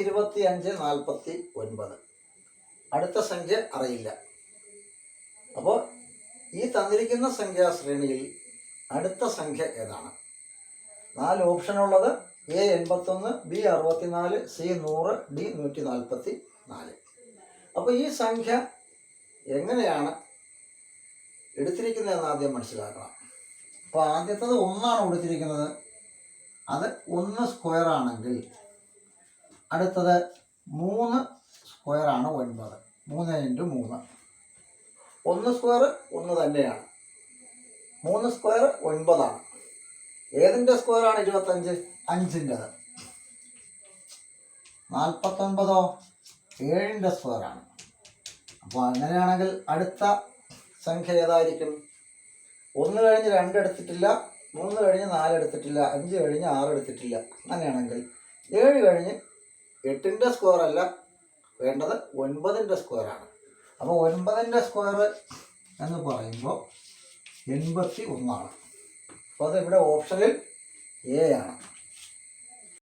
25, 49. അടുത്ത സംഖ്യ അറിയില്ല. അപ്പോൾ ഈ തന്നിരിക്കുന്ന സംഖ്യാശ്രേണിയിൽ അടുത്ത സംഖ്യ ഏതാണ്? 4 ഓപ്ഷനുള്ളത്: A 81, B 64, C 100, D 144. അപ്പോൾ ഈ സംഖ്യ എങ്ങനെയാണ് എടുത്തിരിക്കുന്നതെന്ന് ആദ്യം മനസ്സിലാക്കണം. അപ്പോൾ ആദ്യത്തത് 1 കൊടുത്തിരിക്കുന്നത്. അത് 1 സ്ക്വയർ ആണെങ്കിൽ അടുത്തത് 3 സ്ക്വയർ ആണ് 9. 3 × 3. 1 സ്ക്വയർ 1 തന്നെയാണ്. 3 സ്ക്വയർ 9 ആണ്. ഏതിൻ്റെ സ്ക്വയർ ആണ് 25? 5-ൻ്റെത്. 49 7-ൻ്റെ സ്ക്വയർ ആണ്. അപ്പോൾ അങ്ങനെയാണെങ്കിൽ അടുത്ത സംഖ്യ ഏതായിരിക്കും? 1 കഴിഞ്ഞ് 2 എടുത്തിട്ടില്ല, 3 കഴിഞ്ഞ് 4 എടുത്തിട്ടില്ല, 5 കഴിഞ്ഞ് 6 എടുത്തിട്ടില്ല. അങ്ങനെയാണെങ്കിൽ 7 കഴിഞ്ഞ് 8-ൻ്റെ സ്ക്വയർ അല്ല വേണ്ടത്, 9-ൻ്റെ സ്ക്വയർ ആണ്. അപ്പോൾ 9-ൻ്റെ സ്ക്വയർ എന്ന് പറയുമ്പോൾ 81 ആണ്. അപ്പോൾ അത് ഇവിടെ ഓപ്ഷനിൽ A ആണ്.